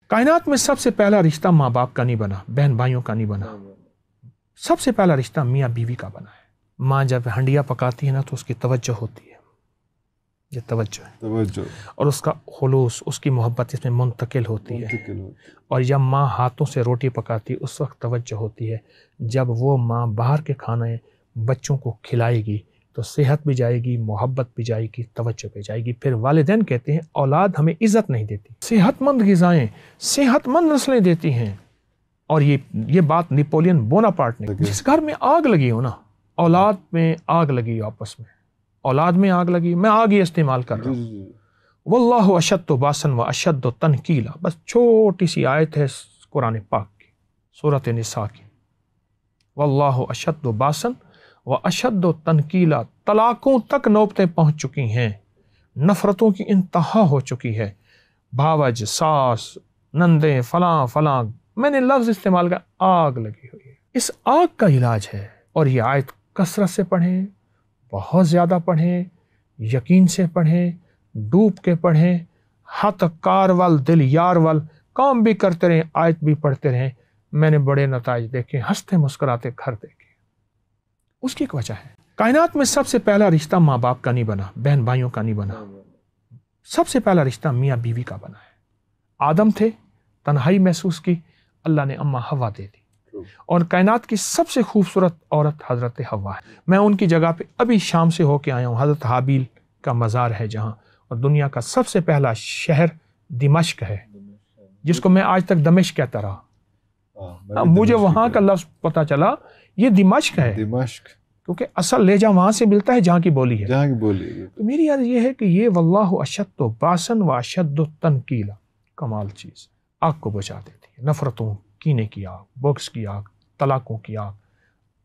कायनात में सबसे पहला रिश्ता माँ बाप का नहीं बना, बहन भाइयों का नहीं बना, सबसे पहला रिश्ता मियाँ बीवी का बना है। माँ जब हंडिया पकाती है ना तो उसकी तवज्जो होती है, ये तवज्जो है, तवज्जो, और उसका खुलूस, उसकी मोहब्बत इसमें मुंतकिल होती है। और जब माँ हाथों से रोटी पकाती है उस वक्त तवज्जो होती है। जब वो माँ बाहर के खाने बच्चों को खिलाएगी तो सेहत भी जाएगी, मोहब्बत भी जाएगी, तवज्जो भी जाएगी। फिर वालिदैन कहते हैं औलाद हमें इज़्ज़त नहीं देती, सेहतमंद ग़िज़ाएँ, सेहतमंद नस्लें देती हैं। और ये बात नेपोलियन बोनापार्ट ने, जिस घर में आग लगी हो ना, औलाद में आग लगी हो, आपस में औलाद में आग लगी, मैं आग ही इस्तेमाल कर रहा हूँ। वल्लाहु अशद्दु बासन व अशद्दु तनकीला, बस छोटी सी आयत है कुरान पाक की, सूरत निसा की। वल्लाहु अशद्दु बासन व अशद्दु तनकीला, तलाकों तक नौबतें पहुँच चुकी हैं, नफ़रतों की इंतहा हो चुकी है। भावज, सास, नंदे, फलां फलां, मैंने लफ्ज़ इस्तेमाल का, आग लगी हुई है। इस आग का इलाज है। और ये आयत कसरत से पढ़ें, बहुत ज़्यादा पढ़ें, यकीन से पढ़ें, डूब के पढ़ें, हत कार वल दिल यार वल, काम भी करते रहें, आयत भी पढ़ते रहें। मैंने बड़े नताइज देखे, हंसते मुस्कुराते घर देखे। उसकी एक वजह है, कायनात में सबसे पहला रिश्ता माँ बाप का नहीं बना, बहन भाइयों का नहीं बना, सबसे पहला रिश्ता मियाँ बीवी का बना है। आदम थे, तन्हाई महसूस की, अल्लाह ने अम्मा हवा दे दी। और कायनात की सबसे खूबसूरत औरत हज़रत हवा है। मैं उनकी जगह पे अभी शाम से होके आया हूँ। हज़रत हाबिल का मज़ार है जहाँ, और दुनिया का सबसे पहला शहर दिमश्क है, जिसको मैं आज तक दमिश्क कहता रहा। मुझे वहाँ का लफ्ज़ पता चला, ये दिमश्क है, क्योंकि असल लेजा वहाँ से मिलता है जहाँ की बोली है, जहाँ की बोली है। तो मेरी याद ये है कि ये वल्लाहु अशद्दु बासन व अशद्दु तनकीला, कमाल चीज़, आग को बुझा देती है। नफ़रतों, कीने की आग, बॉक्स की आग, तलाकों की आग,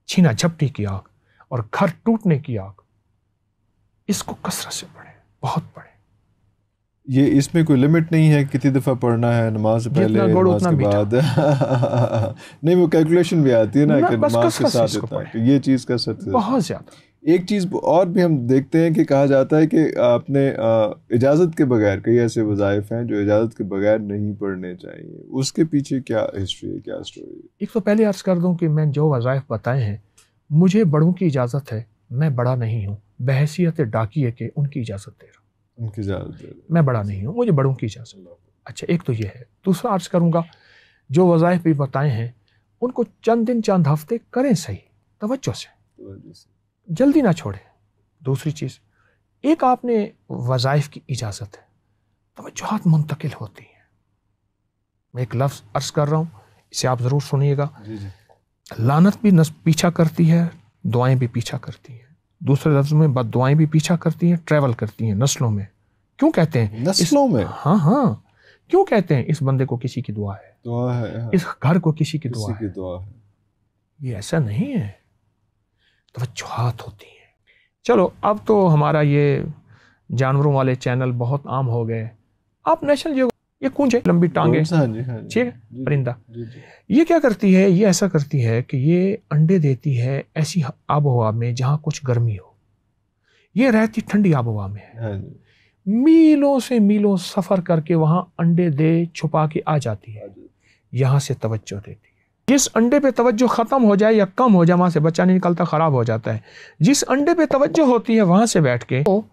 छीना झपटी की आग, और घर टूटने की आग। इसको कसरत से पढ़े, बहुत पढ़े। ये इसमें कोई लिमिट नहीं है कितनी दफ़ा पढ़ना है, नमाज से पहले, नमाज के बाद? नहीं, वो कैलकुलेशन भी आती है ना कि नमाज के साथ होता है, तो ये चीज़ का सच बहुत ज़्यादा। एक चीज़ और भी हम देखते हैं कि कहा जाता है कि आपने इजाज़त के बगैर, कई ऐसे वज़ाइफ हैं जो इजाज़त के बगैर नहीं पढ़ने चाहिए, उसके पीछे क्या हिस्ट्री है, क्या स्टोरी है? एक तो पहले अर्ज़ कर दूं कि मैं जो वज़ाइफ बताए हैं, मुझे बड़ों की इजाज़त है, मैं बड़ा नहीं हूँ, बहैसियत डाकिए के उनकी इजाज़त दे रहा हूँ, उनकी इजाज़त दे रहा हूँ, मैं बड़ा नहीं हूँ, मुझे बड़ों की इजाज़त। अच्छा, एक तो ये है। दूसरा अर्ज़ करूँगा, जो वज़ाइफ भी बताए हैं उनको चंद दिन चंद हफ्ते करें सही, तवज्जो से, जल्दी ना छोड़े। दूसरी चीज़, एक आपने वज़ाइफ की इजाज़त है, तवज्जुहात मुंतकिल होती हैं। मैं एक लफ्ज़ अर्ज़ कर रहा हूँ, इसे आप ज़रूर सुनिएगा। लानत भी पीछा करती है, दुआएं भी पीछा करती हैं। दूसरे लफ्ज़ में बद दुआएं भी पीछा करती हैं, ट्रैवल करती हैं नस्लों में। क्यों कहते हैं नस्लों में? हाँ, क्यों कहते हैं? इस बंदे को किसी की दुआ है, हाँ। इस घर को किसी की दुआ है। ये ऐसा नहीं है, तवज्जुहात होती हैं। चलो, अब तो हमारा ये जानवरों वाले चैनल बहुत आम हो गए। आप नेशनल जियो, ये कूंज है, लंबी टांगे, ठीक है, परिंदा, ये क्या करती है? ये ऐसा करती है कि ये अंडे देती है ऐसी आबोहवा में जहाँ कुछ गर्मी हो। ये रहती ठंडी आबोहवा में है, मीलों से मीलों सफ़र करके वहाँ अंडे दे छुपा के आ जाती है, यहाँ से तवज्जो देती है। जिस अंडे पे तवज्जो ख़त्म हो जाए या कम हो जाए, वहाँ से बच्चा नहीं निकलता, ख़राब हो जाता है। जिस अंडे पे तवज्जो होती है वहाँ से बैठ के तो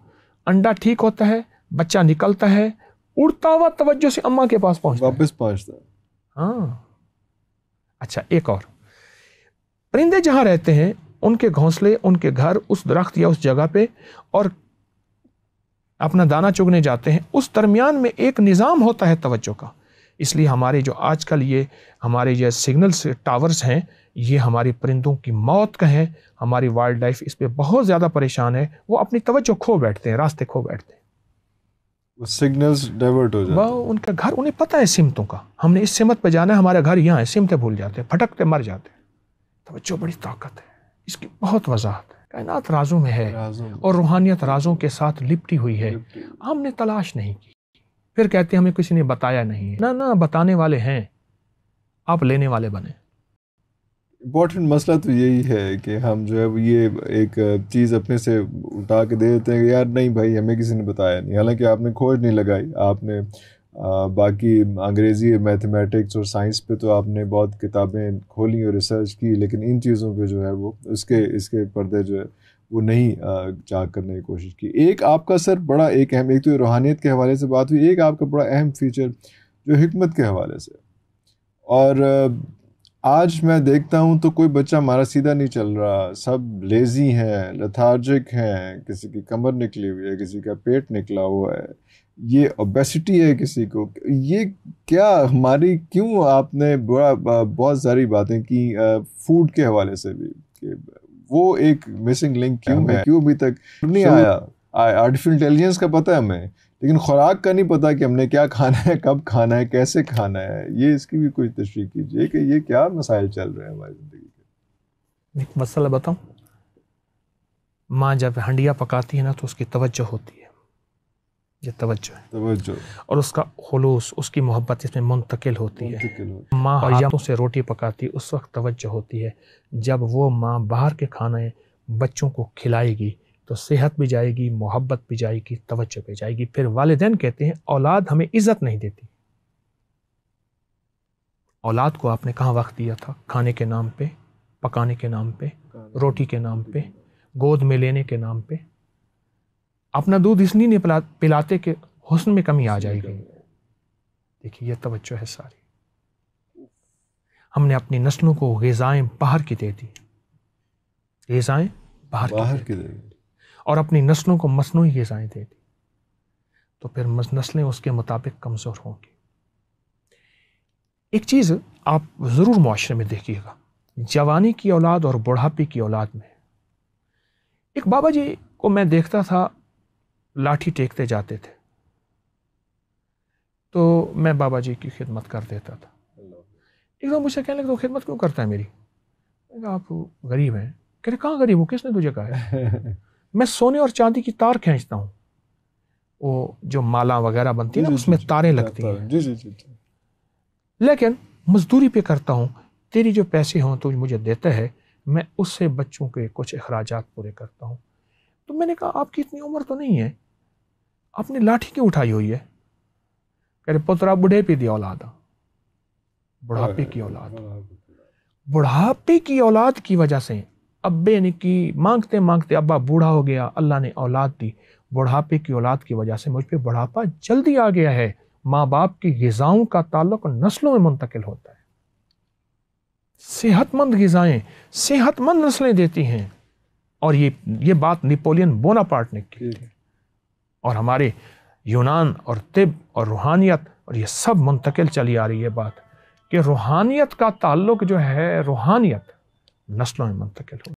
अंडा ठीक होता है, बच्चा निकलता है, उड़ता हुआ तवज्जो से अम्मा के पास वापस पहुँचता है। हाँ। अच्छा, एक और, परिंदे जहाँ रहते हैं उनके घोंसले, उनके घर उस दरख्त या उस जगह पे, और अपना दाना चुगने जाते हैं, उस दरमियान में एक निज़ाम होता है तवज्जो का। इसलिए हमारे जो आजकल ये हमारे ये सिग्नल्स टावर्स हैं, ये हमारी परिंदों की मौत का है। हमारी वाइल्ड लाइफ इस पे बहुत ज़्यादा परेशान है, वो अपनी तवज्जो खो बैठते हैं, रास्ते खो बैठते हैं, वो सिग्नल्स डाइवर्ट हो जाते हैं। उनका घर, उन्हें पता है सिमतों का, हमने इस सिमत पे जाना है, हमारा घर यहाँ है, सिमतें भूल जाते हैं, भटकते मर जाते हैं। तवज्जो बड़ी ताकत है, इसकी बहुत वजाहत है। कायनात राजों में है और रूहानियत राजों के साथ लिपटी हुई है, हमने तलाश नहीं की। फिर कहते हैं हमें किसी ने बताया नहीं है। ना, बताने वाले हैं, आप लेने वाले बने। इम्पोर्टेंट मसला तो यही है कि हम जो है ये एक चीज़ अपने से उठा के दे देते हैं कि यार नहीं भाई, हमें किसी ने बताया नहीं। हालांकि आपने खोज नहीं लगाई, आपने باقی انگریزی میتھمیٹکس اور سائنس پہ تو آپ نے بہت کتابیں کھولی اور ریسرچ کی، لیکن ان چیزوں پہ جو ہے وہ اس کے پردے جو ہے وہ نہیں چاک کرنے کی کوشش کی. ایک آپ کا سر بڑا ایک اہم، ایک تو روحانیت کے حوالے سے بات ہوئی، ایک آپ کا بڑا اہم فیچر جو حکمت کے حوالے سے. اور آج میں دیکھتا ہوں تو کوئی بچہ ہمارا سیدھا نہیں چل رہا، سب لیزی ہیں، لیتھارجک ہیں، کسی کی کمر نکلی ہوئی ہے، کسی کا پیٹ نکلا ہوا ہے، یہ اوبیسٹی ہے کسی کو. یہ کیا ہماری، کیوں آپ نے بہت ساری باتیں کی فوڈ کے حوالے سے بھی، کہ وہ ایک مسنگ لنک کیوں ہے، کیوں ابھی تک نہیں آیا؟ آرٹیفیشل انٹیلیجنس کا پتہ ہے ہمیں، لیکن خوراک کا نہیں پتہ کہ ہم نے کیا کھانا ہے، کب کھانا ہے، کیسے کھانا ہے. یہ اس کی بھی کوئی تشریح کیجیے کہ یہ کیا مسائل چل رہے ہیں ہماری زندگی کے. ایک مسئلہ بتاؤں، ماں جب ہنڈیا پکاتی ہے نا تو اس کی توجہ ہوتی ہے، یہ توجہ ہے، توجہ، اور اس کا خلوص، اس کی محبت اس میں منتقل ہوتی ہے. ماں ہاتھوں سے روٹی پکاتی اس وقت توجہ ہوتی ہے جب وہ ماں باہر کے کھانے بچوں کو کھلائے گی تو صحت بھی جائے گی، محبت بھی جائے گی، توجہ بھی جائے گی. پھر والدین کہتے ہیں اولاد ہمیں عزت نہیں دیتی. اولاد کو آپ نے کہاں وقت دیا تھا؟ کھانے کے نام پہ، پکانے کے نام پہ، روٹی کے نام پہ، گود میں لینے کے نام پہ. اپنا دودھ اس لیے نہیں پلاتے کہ حسن میں کمی آ جائے گی. دیکھیے یہ توجہ ہے ساری. ہم نے اپنی نسلوں کو غذائیں باہر کی دے دی، غذائیں باہر کی دے دی، اور اپنی نسلوں کو مصنوعی غذائیں دے دی. تو پھر نسلیں اس کے مطابق کمزور ہوں گی. ایک چیز آپ ضرور معاشرے میں دیکھیے گا، جوانی کی اولاد اور بڑھاپے کی اولاد میں. ایک بابا جی کو میں دیکھتا تھا، لاٹھی ٹیکتے جاتے تھے تو میں بابا جی کی خدمت کر دیتا تھا. ایک دم مجھ سے کہنے لگا تو خدمت کیوں کرتا ہے میری؟ میں کہا آپ غریب ہیں. کہتے کہاں غریب ہوں، کس نے تجھے کہا ہے؟ میں سونے اور چاندی کی تار کھینچتا ہوں، وہ جو مالا وغیرہ بنتی ہے نا اس میں تاریں لگتی ہیں، لیکن مزدوری پہ کرتا ہوں. تیری جو پیسے ہوں تو مجھے دیتا ہے، میں اس سے بچوں کے کچھ اخراجات پورے کرتا ہوں. تو میں نے کہا آپ کی اتنی عمر تو نہیں ہے، آپ نے لاٹھی کیوں اٹھائی ہوئی ہے؟ کہہ رہے پترا بڑھے پہ دی اولاد، بڑھاپے کی اولاد. بڑھاپے کی اولاد کی وجہ سے ابے نے کی مانگتے مانگتے ابا بوڑھا ہو گیا، اللہ نے اولاد دی. بڑھاپے کی اولاد کی وجہ سے مجھ پہ بڑھاپا جلدی آ گیا ہے. ماں باپ کی غذاؤں کا تعلق نسلوں میں منتقل ہوتا ہے. صحت مند غذائیں صحت مند نسلیں دیتی ہیں، اور یہ بات نیپولین بوناپارٹ نے کی تھی. اور ہمارے یونان اور طب اور روحانیت اور یہ سب منتقل چلی آ رہی ہے بات کہ روحانیت کا تعلق جو ہے، روحانیت نسلوں میں منتقل ہو.